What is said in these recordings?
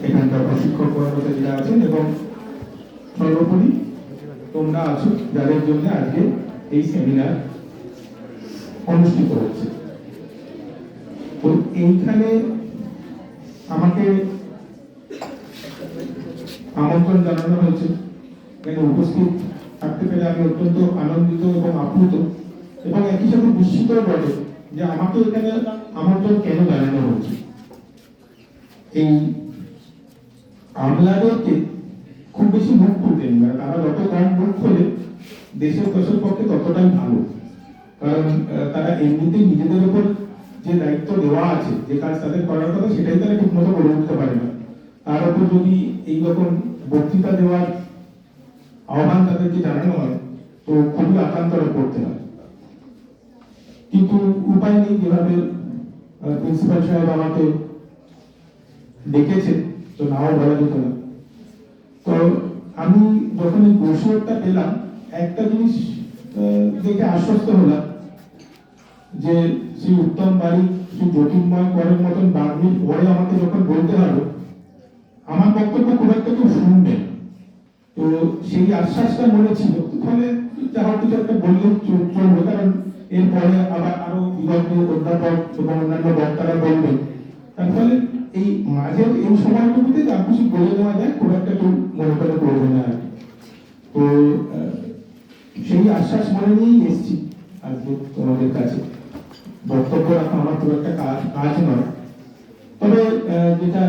এখানকার প্রশিক্ষক কর্মচারীরা আছেন এবং সর্বোপরি তোমরা আছো যাদের জন্য আজকে এই সেমিনার অনুষ্ঠিত হচ্ছে। তো এইখানে আমাকে আমন্ত্রণ জানানো হয়েছে, এখানে উপস্থিত থাকতে পেরে আমি অত্যন্ত আনন্দিত এবং আপ্লুত এবং একই সাথে বিস্মিত বটে যে আমাকে এখানে আমন্ত্রণ কেন জানানো হয়েছে। এই আমলাদেরকে খুব বেশি মুখ খুলতেন না, তারা যত কম মুখ খোলে দেশের দেশের পক্ষে ততটাই ভালো। কারণ তারা এমনিতেই নিজেদের উপর যে দায়িত্ব দেওয়া আছে, যে কাজ তাদের করার কথা সেটাই তারা ঠিক মতো করে উঠতে পারে না। তার উপর যদি এইরকম বক্তৃতা দেওয়ার আহ্বান তাদেরকে জানানো হয় তো খুবই আকান্তরে পড়তে হয়। কিন্তু উপায় নেই, যেভাবে প্রিন্সিপাল সাহেব আমাকে ডেকেছেন তো নাও বলা যেত না। তো আমি যখন এই ব্রোশিওরটা পেলাম একটা জিনিস দেখে আশ্বস্ত হলাম যে শ্রী উত্তম বাড়ি শ্রী জ্যোতির্ময় করের মতন বাগ্মীর পরে আমাকে যখন বলতে হবে আমার বক্তব্য খুব একটা কেউ শুনবে, তো সেই আশ্বাসটা মনে ছিল। ফলে যাহা কিছু একটা বললেও চলবে, কারণ এরপরে আবার আরো বিগত অধ্যাপক এবং অন্যান্য বক্তারা বলবেন। তার ফলে এই মাঝের এই সময়টুকুতে যা কিছু বলে দেওয়া যায় খুব একটা কেউ মনে করে করবে না। তো সেই আশ্বাস মনে নিয়েই এসেছি আজকে তোমাদের কাছে। বক্তব্য রাখা আমার খুব একটা কাজ নয়, তবে যেটা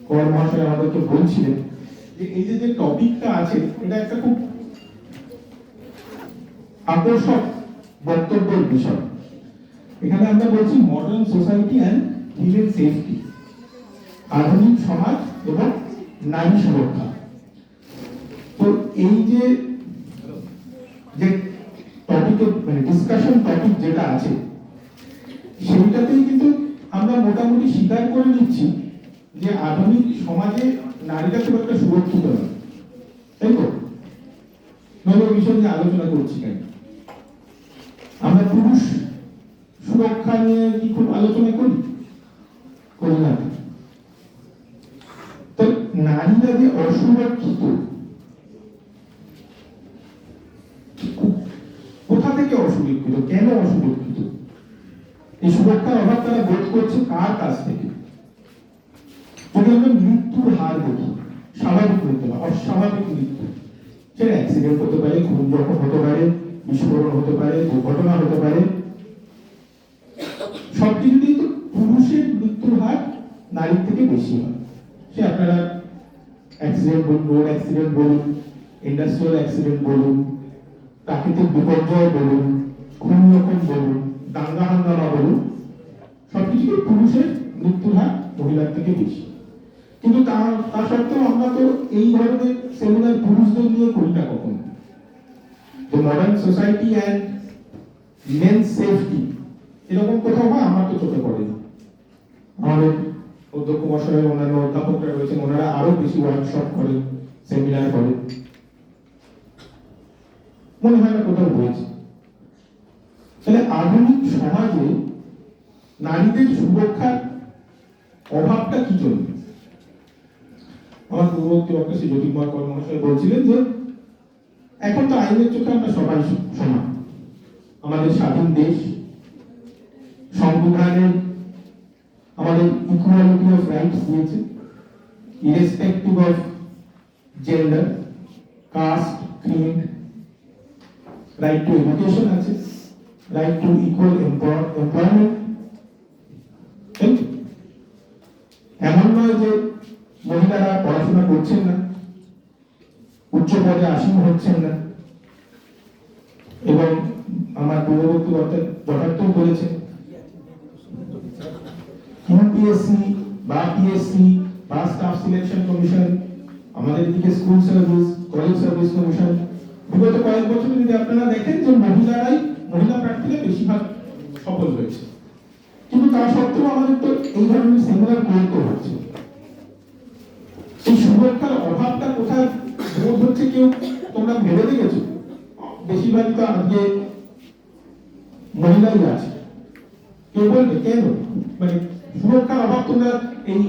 কর মহাশয় আমাদেরকে বলছিলেন যে এই যে টপিকটা আছে এটা একটা খুব আকর্ষক বক্তব্যের বিষয়। এখানে আমরা বলছি modern society and women safety, আধুনিক সমাজ এবং নারী সুরক্ষা। তো এই যে টপিকের মানে ডিসকাশন টপিক যেটা আছে সেইটাতেই কিন্তু আমরা মোটামুটি স্বীকার করে নিচ্ছি যে আধুনিক সমাজে নারীরা খুব একটা সুরক্ষিত নয়, তাই তো? নতুন বিষয় নিয়ে আলোচনা করছি কেন? আমরা পুরুষ সুরক্ষা নিয়ে কি খুব আলোচনা করি না? তো নারীরা যে অসুরক্ষিত, কোথা থেকে অসুরক্ষিত, কেন অসুরক্ষিত, এই সুরক্ষার অভাব তারা বোধ করছে কার কাছ থেকে? যদি আমরা মৃত্যুর হার দেখি, স্বাভাবিক মৃত্যু না, অস্বাভাবিক মৃত্যু, সেটা অ্যাক্সিডেন্ট হতে পারে, খুন জখম হতে পারে, বিস্ফোরণ হতে পারে, দুর্ঘটনা হতে পারে, সবকিছুতেই তো পুরুষের মৃত্যুর হার নারীর থেকে বেশি হয়। সে আপনারা অ্যাক্সিডেন্ট বলুন, রোড অ্যাক্সিডেন্ট বলুন, ইন্ডাস্ট্রিয়াল অ্যাক্সিডেন্ট বলুন, প্রাকৃতিক বিপর্যয় বলুন, খুন জখম বলুন, দাঙ্গা হাঙ্গামা বলুন, সবকিছুতে পুরুষের মৃত্যুর হার মহিলার থেকে বেশি। কিন্তু তা সত্ত্বেও আমরা তো এই ধরনের সেমিনার পুরুষদের নিয়ে করি না কখনো। তো modern society and men safety এরকম কোথাও হয় আমার তো চোখে পড়েনি। আমাদের অধ্যক্ষ মহাশয়, অন্যান্য অধ্যাপকরা রয়েছেন, ওনারা আরো বেশি ওয়ার্কশপ করেন, সেমিনার করেন, মনে হয় না কোথাও হয়েছে। তাহলে আধুনিক সমাজে নারীদের সুরক্ষার অভাবটা কি জন্য? আমার পূর্ববর্তী বক্তা শ্রী জ্যোতির্ময় কর মহাশয় বলছিলেন যে এখন তো আইনের চোখে আমরা সবাই সমান, আমাদের স্বাধীন দেশ, সংবিধানে আমাদের ইকুয়ালিটি অফ রাইটস দিয়েছে, irrespective of gender, caste, creed, right to education আছে, রাইট টু ইকুয়াল এমপ্লয়মেন্ট। এমন নয় যে মহিলারা পড়াশোনা করছেন না, উচ্চ পদে আসীন হচ্ছেন না, এবং আমার পূর্ববর্তী যথার্থ বলেছেন ইউপিএসসি বা পিএসসি বা স্টাফ সিলেকশন কমিশন, আমাদের দিকে school service, college service commission, বিগত কয়েক বছরে যদি আপনারা দেখেন যে মহিলা প্রার্থীরা বেশিরভাগ সফল হয়েছে। কিন্তু তা সত্ত্বেও আমাদের তো এই ধরনের সেমিনার করতে হচ্ছে। এই সুরক্ষার অভাবটা কোথায় বোধ হচ্ছে কেউ তোমরা ভেবে দেখেছো? বেশিরভাগই তো আজকে মহিলাই আছে। কেউ বলবে কেন, মানে সুরক্ষার অভাব তোমরা এই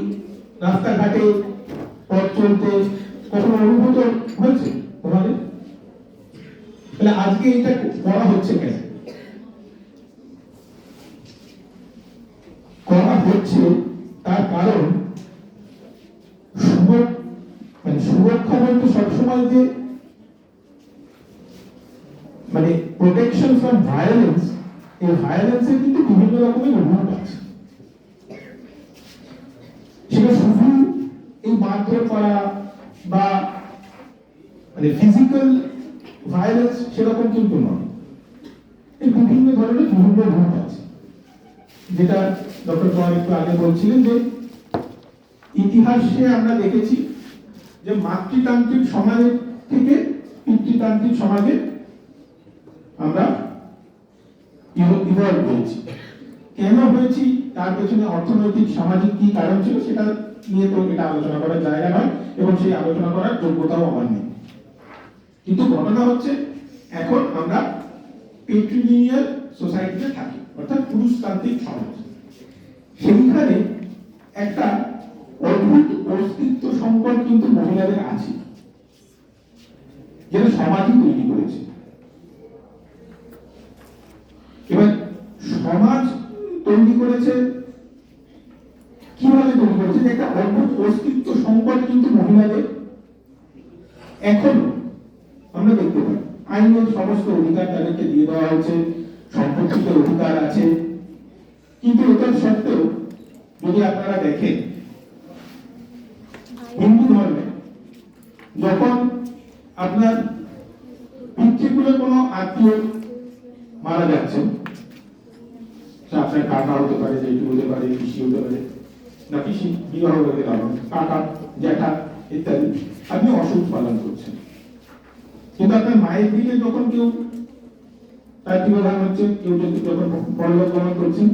রাস্তাঘাটে পথ চলতে কখনো অনুভূত হয়েছে তোমাদের? তাহলে আজকে এটা করা হচ্ছে কেন? করা হচ্ছে তার কারণ সুরক্ষা বলতে সবসময় যে মানে প্রোটেকশন ফ্রম ভায়োলেন্স, এই ভায়োলেন্সের কিন্তু বিভিন্ন রকমের রূপ আছে। সেটা শুধু এই মারধর করা বা মানে ফিজিক্যাল ভায়োলেন্স সেরকম কিন্তু নয়, এই বিভিন্ন ধরনের বিভিন্ন রূপ আছে। যেটা ডক্টর কুমার একটু আগে বলছিলেন যে ইতিহাসে আমরা দেখেছি যে মাতৃতান্ত্রিক সমাজের থেকে পিতৃতান্ত্রিক সমাজে আমরা ইভলভ হয়েছি। কেন হয়েছি তার পেছনে অর্থনৈতিক সামাজিক কি কারণ ছিল সেটা নিয়ে তো এটা আলোচনা করার জায়গা নয় এবং সেই আলোচনা করার যোগ্যতাও আমার নেই। কিন্তু ঘটনা হচ্ছে এখন আমরা পেট্রিলিনিয়ার সোসাইটিতে থাকি, অর্থাৎ পুরুষতান্ত্রিক সমাজ। সেইখানে একটা অদ্ভুত অস্তিত্ব সংকট কিন্তু মহিলাদের আছে, যেটা সমাজই তৈরি করেছে। এবার সমাজ তৈরি করেছে কিভাবে তৈরি করেছে? একটা অদ্ভুত অস্তিত্ব সংকট কিন্তু মহিলাদের এখনো আমরা দেখতে পাই। আইনের সমস্ত অধিকার তাদেরকে দিয়ে দেওয়া হয়েছে, সম্পত্তিতে অধিকার আছে, কিন্তু এটার সত্ত্বেও যদি আপনারা দেখেন হিন্দু ধর্মে যখন আপনার পিতৃকুলে কোনো আত্মীয় মারা যাচ্ছে, আপনার কাকা হতে পারে, জেঠু হতে পারে, পিসি হতে পারে, না পিসি বিবাহ হতে পারে, কাকা জ্যাঠা ইত্যাদি, আপনি অসুখ পালন করছেন। কিন্তু আপনার মায়ের দিকে যখন কেউ তার বিবাহ হচ্ছে, কেউ যদি যখন পরলোক গমন করছেন,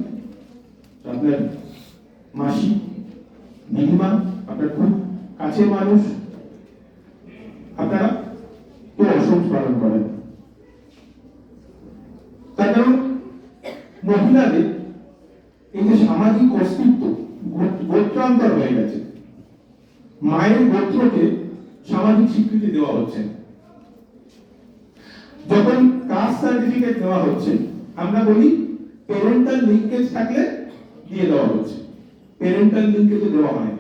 আপনার মাসি দিদিমা, আপনার খুব কাছের মানুষ, আপনারা কেউ অসুখ পালন করেন। তার কারণ মহিলাদের এই যে সামাজিক অস্তিত্ব গোত্রান্তর হয়ে গেছে, মায়ের গোত্রকে সামাজিক স্বীকৃতি দেওয়া হচ্ছে। যখন কাস্ট সার্টিফিকেট দেওয়া হচ্ছে, আমরা বলি প্যারেন্টাল লিঙ্কেজ থাকলে দিয়ে দেওয়া হচ্ছে। প্যারেন্টাল লিঙ্কেজে দেওয়া হয়,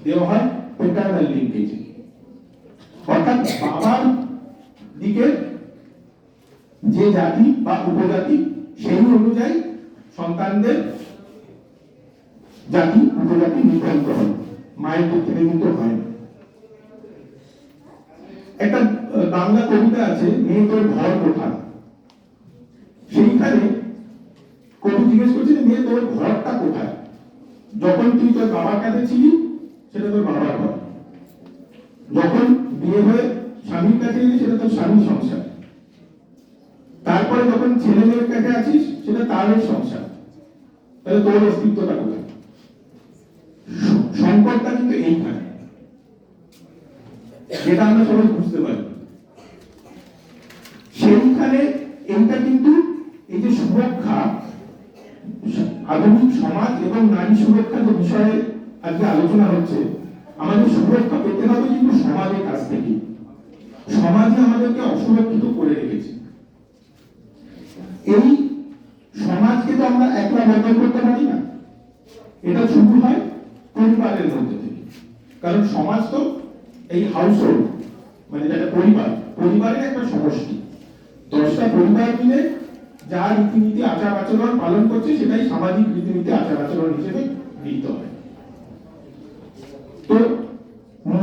দেওয়া হয় প্যাটার্নাল লিঙ্কেজে, অর্থাৎ বাবার দিকে যে জাতি বা উপজাতি সেই অনুযায়ী সন্তানদের জাতি উপজাতি নির্ধারিত হয়, মায়ের দিক থেকে কিন্তু হয় না। একটা বাংলা কবিতা আছে, মেয়ে তোর ঘর কোথা, সেইখানে কবি জিজ্ঞেস করছে মেয়ে তোর ঘরটা কোথায়? যখন তুই তোর বাবার কাছে ছিলি সেটা তোর বাবার ঘর, যখন বিয়ে হয়ে স্বামীর কাছে এলি সেটা তোর স্বামীর সংসার, তারপরে যখন ছেলে মেয়ের কাছে আছিস সেটা তাদের সংসার, তাহলে তোর অস্তিত্বটা কোথায়? সংকটটা কিন্তু এইখানে, যেটা আমরা সবাই বুঝতে পারি। সেইখানে এইটা কিন্তু এই যে সুরক্ষা, আধুনিক সমাজ এবং নারী সুরক্ষা যে বিষয়ে আজকে আলোচনা হচ্ছে, আমাদের সুরক্ষা পেতে হবে কিন্তু সমাজের কাছ থেকে। সমাজে আমাদেরকে অসুরক্ষিত করে রেখেছে। এই সমাজকে তো আমরা একলা বদল করতে পারি না, এটা শুরু হয় পরিবারের মধ্যে থেকে। কারণ সমাজ তো এই হাউসহোল্ড, মানে যেটা পরিবার, পরিবারের একটা সমষ্টি। 10টা পরিবার মিলে যা রীতিনীতি আচার আচরণ পালন করছে সেটাই সামাজিক রীতিনীতি আচার আচরণ হিসেবে গৃহীত হয়। তো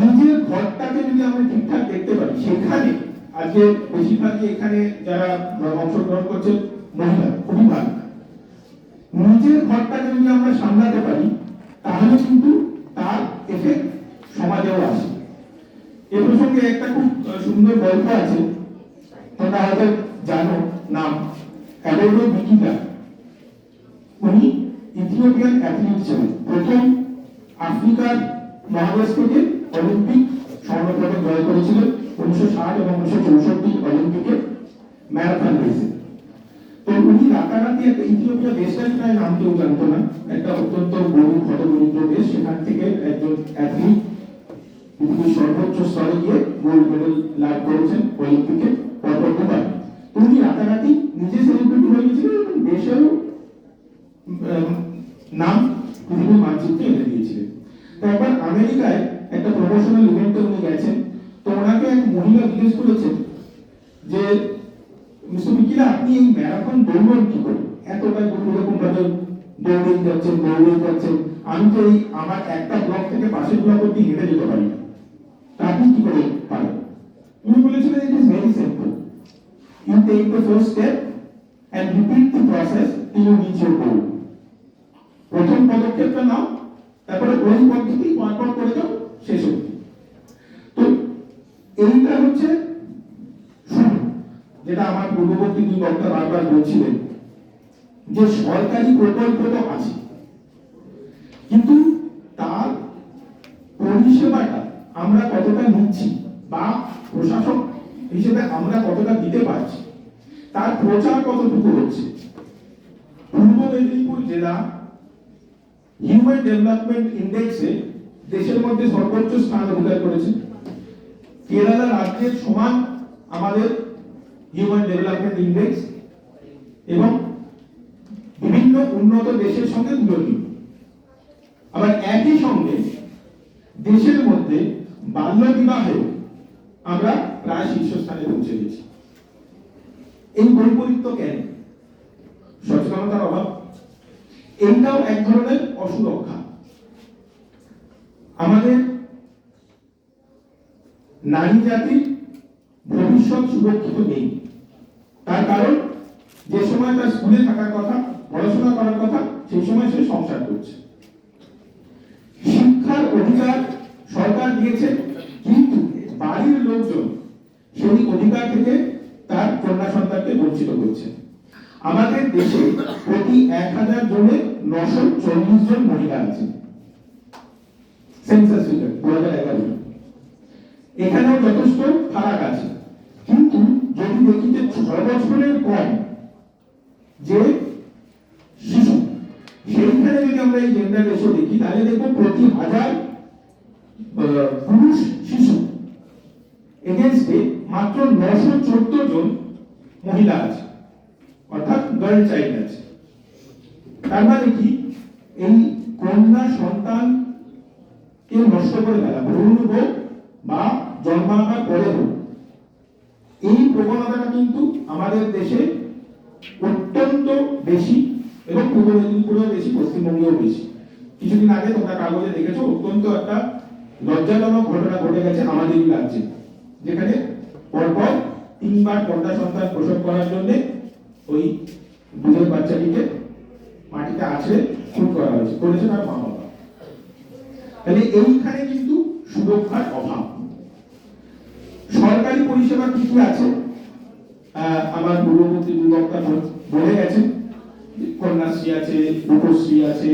নিজের ঘরটাকে যদি আমরা ঠিকঠাক দেখতে পারি, সেখানে আজকে বেশিরভাগই এখানে যারা অংশগ্রহণ করছে মহিলা, খুবই ভালো। নিজের ঘরটাকে যদি আমরা সামলাতে পারি তাহলে কিন্তু তার এফেক্ট সমাজেও আসে। এ প্রসঙ্গে একটা খুব সুন্দর গল্প আছে, তোমরা হয়তো জানো নাম, অ্যাডোরো বিকিলা। উনি ইথিওপিয়ান অ্যাথলিট ছিলেন, প্রথম আফ্রিকার মহাদেশ থেকে অলিম্পিক স্বর্ণপদক জয় করেছিলেন 1960 এবং 1964 অলিম্পিকে ম্যারাথন রেসে। তো উনি রাতারাতি একটা ইথিওপিয়া দেশটাই প্রায় নাম কেউ জানতো না, একটা অত্যন্ত গরিব হতদরিদ্র দেশ, সেখান থেকে একজন অ্যাথলিট, পৃথিবীর সর্বোচ্চ স্তরে গিয়ে গোল্ড মেডেল লাভ করেছেন অলিম্পিকে পরপর দুবার। উনি রাতারাতি নিজে সেলিব্রিটি হয়ে গেছিলেন এবং দেশেরও নাম পৃথিবীর মানচিত্রে এনে দিয়েছিলেন। তো একবার আমেরিকায় একটা প্রমোশনাল ইভেন্টে উনি গেছেন, তো ওনাকে এক মহিলা জিজ্ঞেস করেছেন যে মিস্টার মিকিলা, আপনি এই ম্যারাথন দৌড়ন কি করে, এতটা এরকম ভাবে দৌড়ে যাচ্ছেন, আমি তো এই আমার একটা ব্লক থেকে পাশের ব্লক অব্দি হেঁটে যেতে পারি না, তা আপনি কি করে পারেন? উনি বলেছিলেন, it is very simple, you take the first step and repeat the process till you reach your goal. প্রথম পদক্ষেপটা নাও, তারপরে ওই পদ্ধতি ওয়ার্কআউট করে যাও শেষ অবধি। তো এইটা হচ্ছে শুরু, যেটা আমার পূর্ববর্তী দুই বক্তা বারবার বলছিলেন যে সরকারি প্রকল্প তো আছে, কিন্তু তার পরিষেবাটা আমরা কতটা নিচ্ছি বা প্রশাসক হিসেবে আমরা কতটা দিতে পারছি, তার প্রচার কতটুকু হচ্ছে। পূর্ব মেদিনীপুর জেলা হিউম্যান ডেভেলপমেন্ট ইন্ডেক্সে দেশের মধ্যে সর্বোচ্চ স্থান অধিকার করেছে। কেরালা রাজ্যের সমান আমাদের হিউম্যান ডেভেলপমেন্ট ইন্ডেক্স এবং বিভিন্ন উন্নত দেশের সঙ্গে তুলনীয়। আবার একই সঙ্গে দেশের মধ্যে বাল্য বিবাহে আমরা প্রায় শীর্ষস্থানে পৌঁছে গেছি। এই বৈপরীত্য কেন? সচেতনতার অভাব, এইটাও এক ধরনের অসুরক্ষা। আমাদের নারী জাতির ভবিষ্যৎ সুরক্ষিত নেই। তার কারণ, যে সময় তার স্কুলে থাকার কথা, পড়াশোনা করার কথা, সেই সময় সে সংসার করছে। শিক্ষার অধিকার সরকার দিয়েছে, কিন্তু বাড়ির লোকজন সেই অধিকার থেকে তার কন্যা সন্তানকে বঞ্চিত করছে। আমাদের দেশে প্রতি 1000 জনে 940 জন মহিলা আছে, সেন্সাস ফিগার 2011। এখানেও যথেষ্ট ফারাক আছে, কিন্তু যদি দেখি যে 6 বছরের কম যে শিশু, সেইখানে যদি আমরা এই জেন্ডার রেশিও দেখি, তাহলে দেখবো প্রতি 1000 পুরুষ শিশু এগেইনস্টে মাত্র 914 জন মহিলা আছে, অর্থাৎ গার্ল চাইল্ড আছে। তার মানে কি, এই কন্যা সন্তান কে নষ্ট করে ফেলা, ভ্রূণ হোক বা জন্মাবার পরে হোক, এই প্রবণতাটা কিন্তু আমাদের দেশে অত্যন্ত বেশি, এবং পূর্ব মেদিনীপুরেও বেশি, পশ্চিমবঙ্গেও বেশি। কিছুদিন আগে তোমরা কাগজে দেখেছো, অত্যন্ত একটা লজ্জাজনক ঘটনা ঘটে গেছে আমাদেরই রাজ্যে, যেখানে পরপর 3 বার কন্যা সন্তান প্রসব করার জন্য ওই দুধের বাচ্চাটিকে মাটিতে আছড়ে খুন করা হয়েছে, করেছে তার মা বাবা। তাহলে এইখানে কিন্তু সুরক্ষার অভাব। সরকারি পরিষেবা কি কি আছে আমার পূর্ববর্তী দুই বক্তা বলে গেছেন। কন্যাশ্রী আছে, রূপশ্রী আছে,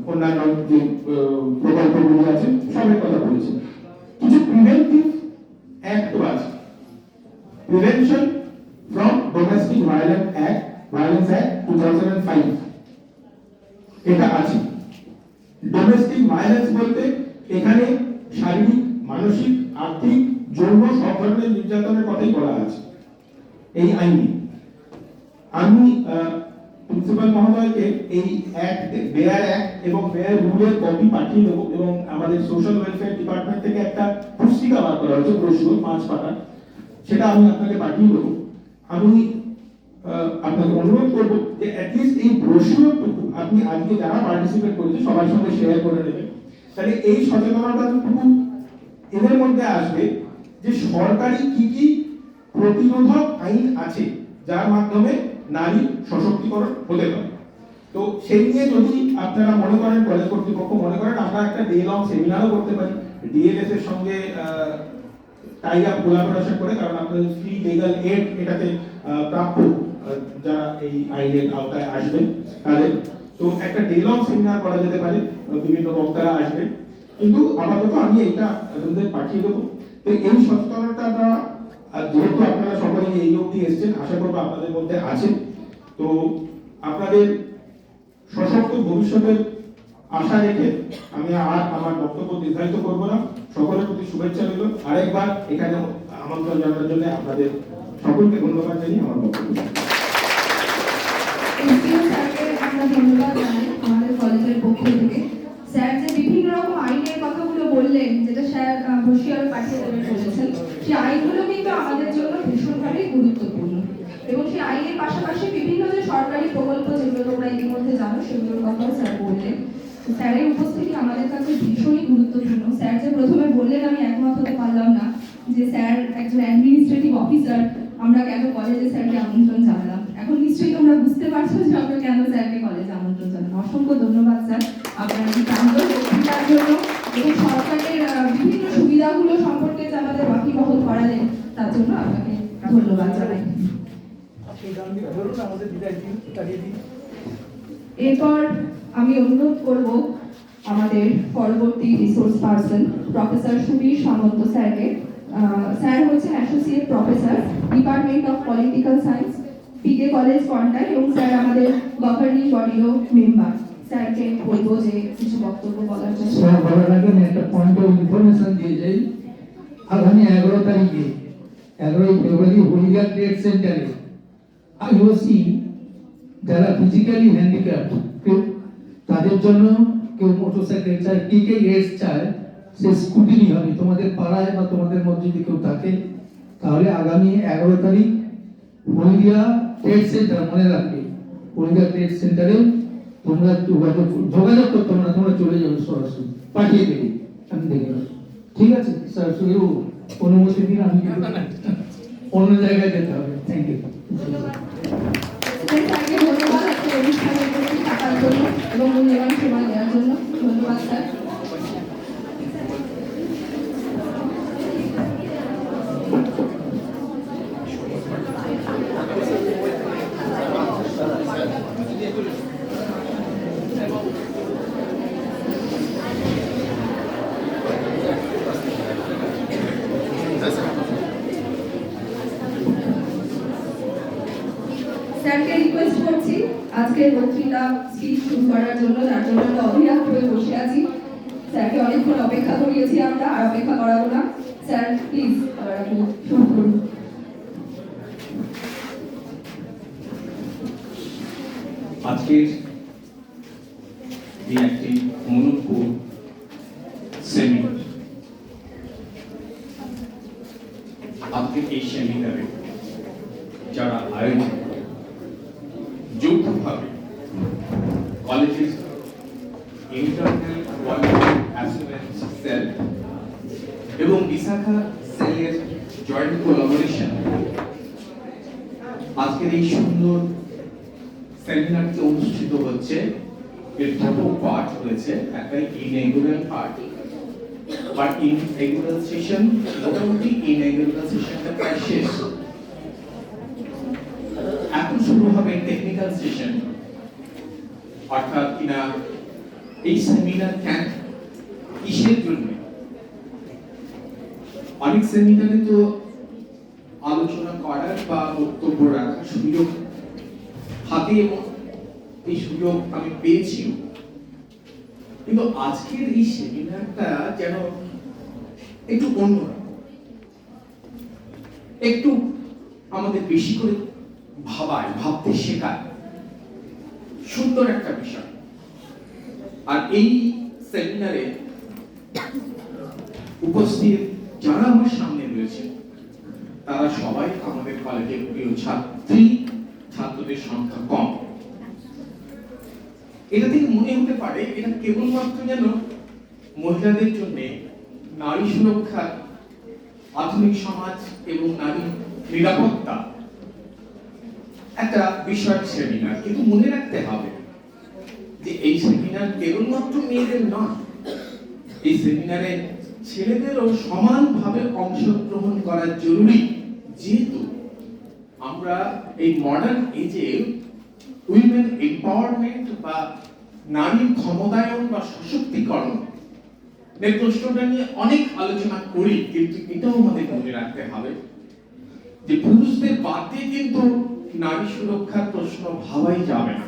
অন্যান্য যে প্রকল্পগুলি আছে সবের কথা বলেছে। কিছু প্রিভেন্টিভ অ্যাক্ট আছে, prevention from domestic violence act 2005, এটা আছে। ডোমেস্টিক ভায়োলেন্স বলতে এখানে শারীরিক, মানসিক, আর্থিক, যৌন সব ধরনের নির্যাতনের কথাই বলা আছে এই আইনে। আমি প্রিন্সিপাল মহোদয়কে এই অ্যাক্ট, বেয়ার অ্যাক্ট এবং বেয়ার রুলের কপি পাঠিয়ে দেবো, এবং আমাদের সোশ্যাল ওয়েলফেয়ার ডিপার্টমেন্ট থেকে একটা পুস্তিকা বার করা হয়েছে, ব্রোশিওর 5 পাতা, সেটা আমি আপনাকে পাঠিয়ে দেবো। আমি আপনাকে অনুরোধ করবো যে অ্যাটলিস্ট এই ব্রোশিওরটুকু আপনি আজকে যারা পার্টিসিপেট করেছে সবার সঙ্গে শেয়ার করে নেবেন। তাহলে এই সচেতনতাটুকু এদের মধ্যে আসবে যে সরকারি কি কি প্রতিরোধক আইন আছে যার মাধ্যমে নারী সশক্তিকরণ হতে পারে। তো সেই নিয়ে যদি আপনারা মনে করেন, কলেজ কর্তৃপক্ষ মনে করেন, আমরা একটা ডে লং সেমিনারও করতে পারি ডিএলএস এর সঙ্গে টাই আপ কোলাবোরেশন করে, কারণ আপনাদের ফ্রি লিগ্যাল এড এটাতে প্রাপ্য যারা এই আইনের আওতায় আসবেন তাদের। তো একটা ডে লং সেমিনার করা যেতে পারে, বিভিন্ন বক্তারা আসবেন। কিন্তু আপাতত আমি এটা আপনাদের পাঠিয়ে দেবো। তো এই সচেতনতাটা যেহেতু আপনারা সকলে এই অবধি এসেছেন, আশা করবো আপনাদের মধ্যে আছে। তো আপনাদের সশক্ত ভবিষ্যতের আশা রেখে আমি আর আমার বক্তব্য দীর্ঘায়িত করব না। সকলের প্রতি শুভেচ্ছা রইল। আরেকবার এখানে আমন্ত্রণ জানানোর জন্য আপনাদের সকলকে ধন্যবাদ জানিয়ে আমার বক্তব্য। আমরা ধন্যবাদ জানাই আমাদের কলেজের পক্ষ থেকে। স্যার যে বিভিন্ন রকম আইনের কথাগুলো বললেন, যেটা স্যার হুঁশিয়ার পাঠিয়ে দেবেন বলেছেন, সেই আইনগুলো কিন্তু আমাদের জন্য ভীষণভাবে গুরুত্বপূর্ণ। এবং সেই আইনের পাশাপাশি বিভিন্ন যে সরকারি প্রকল্প, যেগুলো তোমরা ইতিমধ্যে জানো, সেগুলোর কথাও স্যার বললেন। স্যারের উপস্থিতি আমাদের কাছে ভীষণই গুরুত্বপূর্ণ। স্যার যে প্রথমে বললেন, আমি একমত হতে পারলাম না যে স্যার একজন অ্যাডমিনিস্ট্রেটিভ অফিসার, আমরা কেন কলেজে স্যারকে আমন্ত্রণ জানালাম। এখন নিশ্চয়ই তোমরা বুঝতে পারছো যে আমরা কেন স্যারকে কলেজে আমন্ত্রণ জানালাম। অসংখ্য ধন্যবাদ স্যার আপনার এই প্রাঞ্জল বক্তৃতার জন্য এবং সরকারের বিভিন্ন সুবিধাগুলো সম্পর্কে যে আমাদের ওয়াকিবহাল করালেন, তার জন্য আপনাকে ধন্যবাদ জানাই। এরপর আমি অনুরোধ করব আমাদের পরবর্তী resource person professor Subir Samanta স্যারকে। স্যার হচ্ছেন associate professor, department of political science, PK college Contai, এবং স্যার আমাদের গভর্নিং বডিরও মেম্বার। স্যারকে বলবো যে কিছু বক্তব্য বলার জন্য। স্যার বলার আগে আমি একটা পয়েন্ট অফ ইনফরমেশন দিয়ে যাই। আগামী 11 তারিখে 11 ফেব্রুয়ারি হলিগা ট্রেড সেন্টারে আইওসি যারা ফিজিক্যালি হ্যান্ডিক্যাপ তাদের জন্য কেউ মোটরসাইকেল চায়, কে এস চায়, সে স্কুটি হবে। তোমাদের পাড়ায় বা তোমাদের মধ্যে যদি কেউ থাকে, তাহলে আগামী 11 তারিখ হলিগা ট্রেড সেন্টার, মনে রাখবে হলিগা ট্রেড সেন্টারে তোমরা যোগাযোগ করতে না, তোমরা চলে যাবে, সরাসরি পাঠিয়ে দেবে, আমি দেখে নেব। ঠিক আছে স্যার, শুধু অনুমতি দিন, আমি অন্য জায়গায় যেতে হবে। Thank you. ধন্যবাদ আজকে অনুষ্ঠানে উপস্থিত থাকার জন্য এবং মূল্যবান সময় দেওয়ার জন্য। ধন্যবাদ স্যার। স্যারকে রিকোয়েস্ট করছি আজকের বক্তৃতা স্পিচ শুরু করার জন্য, যার জন্য আমরা অধীর হয়ে বসে আছি। স্যারকে অনেকক্ষণ অপেক্ষা করিয়েছি আমরা, আর অপেক্ষা করাবো না। স্যার প্লিজ এবার আপনি শুরু করুন। আজকের এই একটি মনোজ্ঞ সেমিনার, আজকের এই সেমিনারে যারা আয়োজন যৌথভাবে কলেজের ইন্টারনাল কোয়ালিটি অ্যাসুরেন্স সেল এবং বিশাখা সেলের জয়েন্ট কোলাবোরেশন আজকের এই সুন্দর সেমিনারটি অনুষ্ঠিত হচ্ছে। এর দুটো পার্ট রয়েছে, একটা ইনঅগুরাল পার্ট, বাট ইনঅগুরাল সেশন মোটামুটি ইনঅগুরাল সেশনটা প্রায় শেষ। এখন শুরু হবে টেকনিক্যাল সেশন, অর্থাৎ কিনা এই সেমিনার কেন, কিসের জন্য। অনেক সেমিনারে তো আলোচনা করার বা বক্তব্য রাখার সুযোগ হাতে এবং এই সুযোগ আমি পেয়েছি, কিন্তু আজকের এই সেমিনারটা যেন একটু অন্যরকম, একটু আমাদের বেশি করে ভাবতে শেখায়, সুন্দর একটা বিষয়। আর এই সেমিনারে উপস্থিত যারা আমার সামনে রয়েছে, তারা সবাই আমাদের কলেজের প্রিয় ছাত্রদের সংখ্যা কম। এটা থেকে মনে হতে পারে এটা কেবলমাত্র যেন মহিলাদের জন্য নারী সুরক্ষা, আধুনিক সমাজ এবং নারী নিরাপত্তা একটা বিষয়ক সেমিনার, কিন্তু মনে রাখতে হবে যে এই সেমিনার কেবলমাত্র মেয়েদের নয়, এই সেমিনারে ছেলেদেরও সমানভাবে অংশগ্রহণ করা জরুরি। যেহেতু আমরা এই মডার্ন এজে উইমেন এম্পাওয়ারমেন্ট বা নারীর ক্ষমতায়ন বা সশক্তিকরণ এর প্রশ্নটা নিয়ে অনেক আলোচনা করি, কিন্তু এটাও আমাদের মনে রাখতে হবে যে পুরুষদের বাদ দিয়ে কিন্তু নারী সুরক্ষার প্রশ্ন ভাবাই যাবে না।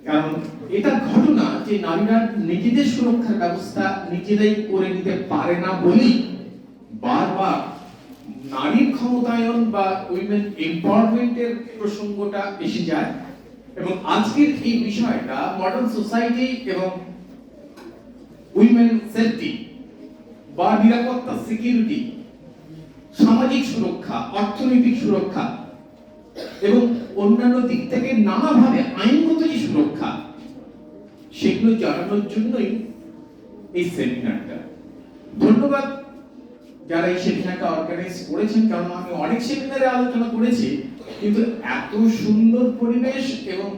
কারণ এটা ঘটনা যে নারীরা নিজেদের সুরক্ষার ব্যবস্থা নিজেরাই করে নিতে পারে না বলেই বারবার নারীর ক্ষমতায়ন বা উইমেন এম্পাওয়ারমেন্টের প্রসঙ্গটা এসে যায়। এবং আজকের এই বিষয়টা মডার্ন সোসাইটি এবং উইমেন সেফটি বা নিরাপত্তা, সিকিউরিটি, সামাজিক সুরক্ষা, অর্থনৈতিক সুরক্ষা এবং অন্যান্য দিক থেকে নানাভাবে আইনগত যে সুরক্ষা, সেগুলো জানানোর জন্যই এই সেমিনারটা। ধন্যবাদ যারা এই সেমিনারটা অর্গানাইজ করেছেন, কারণ আমি অনেক সেমিনারে আলোচনা করেছি, কিন্তু এত সুন্দর পরিবেশ এবং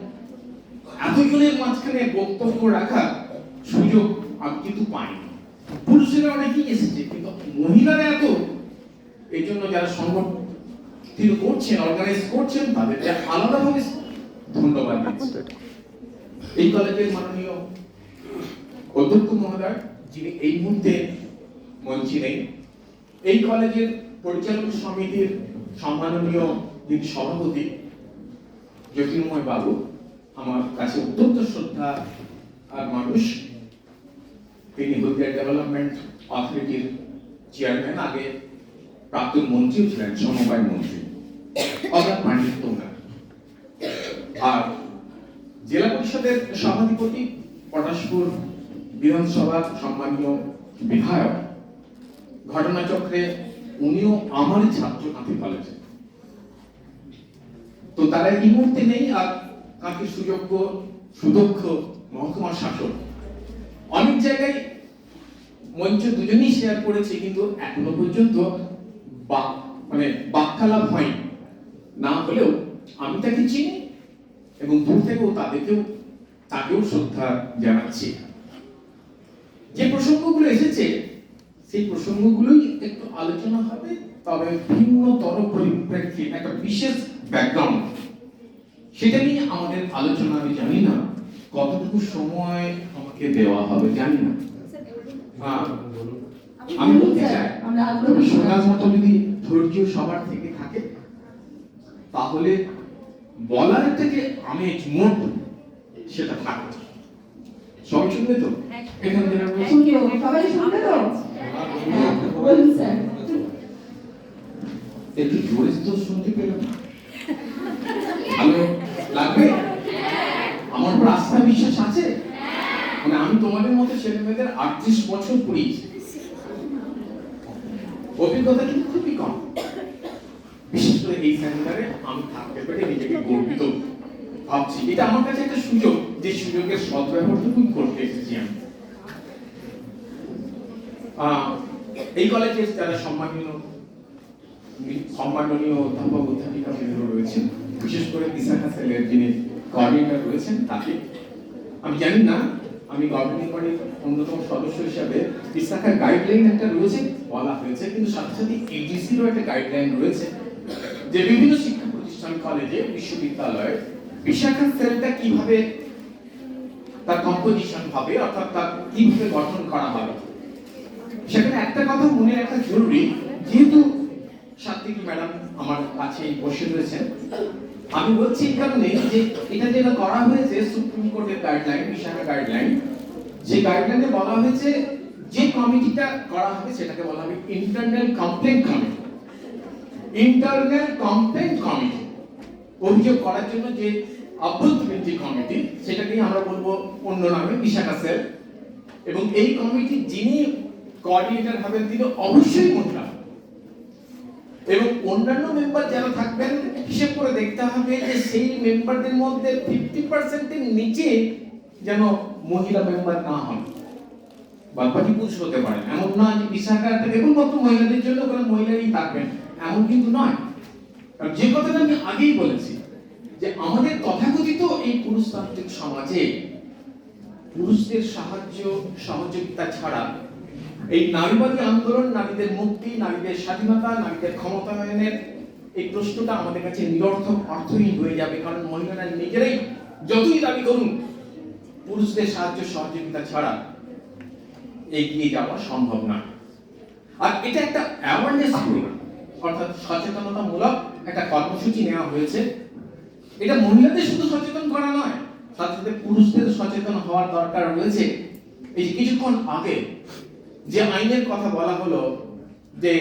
এতজনের মাঝখানে বক্তব্য রাখার সুযোগ আমি কিন্তু পাইনি। পুরুষেরা অনেকেই এসেছে, কিন্তু মহিলারা এত, এই জন্য যারা সংগঠিত করছেন, অর্গানাইজ করছেন, তাদেরকে আলাদাভাবে ধন্যবাদ দিচ্ছি। এই কলেজের মাননীয় অধ্যক্ষ মহোদয়, যিনি এই মুহূর্তে মঞ্চে নেই, এই কলেজের পরিচালক সমিতির সম্মাননীয় যিনি সভাপতি জ্যোতির্ময় বাবু, আমার কাছে অত্যন্ত শ্রদ্ধা আর মানুষ। তিনি হলদিয়া ডেভেলপমেন্ট অথরিটির চেয়ারম্যান, আগে প্রাক্তন মন্ত্রীও ছিলেন, সমবায় মন্ত্রী, অগাধ পাণ্ডিত্য ওনার। আর জেলা পরিষদের সভাধিপতি, পটাশপুর বিধানসভার সম্মানীয় বিধায়ক, ঘটনাচক্রে উনিও আমারই ছাত্র কাঁথি কলেজে। তো তারা এই মুহূর্তে নেই, আর কাঁথির সুযোগ্য সুদক্ষ মহকুমা শাসক। অনেক জায়গায় মঞ্চ দুজনেই শেয়ার করেছে, কিন্তু এখনো পর্যন্ত বাক্যালাপ হয়নি। না হলেও আমি তাকে চিনি এবং দূর থেকেও তাকেও শ্রদ্ধা জানাচ্ছি। যে প্রসঙ্গগুলো এসেছে সেই প্রসঙ্গগুলোই একটু আলোচনা হবে, তবে ভিন্নতর পরিপ্রেক্ষিতে একটা বিশেষ ব্যাকগ্রাউন্ড, সেটা নিয়ে আমাদের আলোচনা। আমি জানি না কতটুকু সময় আমাকে দেওয়া হবে, জানি না। আমি বলতে চাই, শোনার মতো যদি ধৈর্য সবার থেকে থাকে, তাহলে বলার থেকে আমেজ মোট সেটা থাকে। সবাই শুনবে তো? এখানে যারা রয়েছে সবাই শুনবে তো? বলুন স্যার। একটু জোরে তো শুনতে পেলাম, ভালো লাগবে? আমার উপর আস্থা বিশ্বাস আছে? মানে আমি তোমাদের মতো ছেলে মেয়েদের 38 বছর পড়িয়েছি, অভিজ্ঞতা কিন্তু খুবই কম। বিশেষ করে এই সেমিনারে আমি থাকতে পেরে নিজেকে গর্বিত ভাবছি। এটা আমার কাছে একটা সুযোগ, যে সুযোগের সদ্ব্যবহারটুকু করতে এসেছি আমি। এই কলেজের যারা সম্মাননীয় অধ্যাপক অধ্যাপিকা রয়েছেন, বিশেষ করে বিশাখা সেলের যিনি কোঅর্ডিনেটর রয়েছেন, তাকে আমি জানি না, আমি গভর্নিং বডির অন্যতম সদস্য হিসাবে বিশাখার গাইডলাইন একটা রয়েছে বলা হয়েছে, কিন্তু সাথে সাথে এজিসিরও একটা গাইডলাইন রয়েছে যে বিভিন্ন শিক্ষা প্রতিষ্ঠান, কলেজে, বিশ্ববিদ্যালয়ে বিশাখা সেলটা কিভাবে তার কম্পোজিশন হবে, অর্থাৎ তার কিভাবে গঠন করা হবে। সেখানে একটা কথা মনে রাখা জরুরি, যেহেতু সাত্বিক ম্যাডাম আমার কাছে বসে রয়েছেন, আমি বলছি এই কারণে যে এটা যেটা করা হয়েছে সুপ্রিম কোর্টের গাইডলাইন, বিশাখা গাইডলাইন, সেই গাইডলাইনে বলা হয়েছে যে কমিটিটা করা হবে সেটাকে বলা হবে internal complaint committee. Internal complaint committee, অভিযোগ করার জন্য যে অভ্যন্তরীণ যে কমিটি, সেটাকেই আমরা বলবো অন্য নামে বিশাখা সেল। এবং এই কমিটি যিনি কোঅর্ডিনেটর হবেন তিনি অবশ্যই মহিলা, এবং অন্যান্য মেম্বার যারা থাকবেন হিসেব করে দেখতে হবে যে সেই মেম্বারদের মধ্যে 50% এর নিচে যেন মহিলা মেম্বার না হন, বাকি পুরুষ হতে পারে। এমন না যে বিশাখাতে কেবলমাত্র মহিলাদের জন্য কোনো মহিলারই থাকবেন, এমন কিন্তু নয়। কারণ যে কথাটা আমি আগেই বলেছি যে আমাদের তথাকথিত এই পুরুষতান্ত্রিক সমাজে পুরুষদের সাহায্য সহযোগিতা ছাড়া এই নারীবাদী আন্দোলন, নারীদের মুক্তি, নারীদের স্বাধীনতা, নারীদের ক্ষমতায়নের এই প্রশ্নটা আমাদের কাছে নিরর্থক, অর্থহীন হয়ে যাবে। কারণ মহিলারা নিজেরাই যতই দাবি করুন, পুরুষদের সাহায্য সহযোগিতা ছাড়া এগিয়ে যাওয়া সম্ভব না। আর এটা একটা অ্যাওয়ারনেস প্রোগ্রাম, অর্থাৎ সচেতনতামূলক একটা কর্মসূচি নেওয়া হয়েছে। এটা মহিলাদের শুধু সচেতন করা নয়, সাথে সাথে পুরুষদের সচেতন হওয়ার দরকার রয়েছে। এই যে কিছুক্ষণ আগে যে আইনের কথা বলা হলো, যে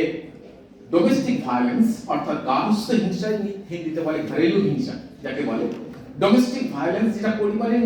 ডোমেস্টিক ভায়োলেন্স অর্থাৎ গার্হস্থ্য হিংসা, হিন্দিতে বলে ঘরেলু হিংসা যাকে বলে, ডোমেস্টিক ভায়োলেন্স, যেটা পরিবারের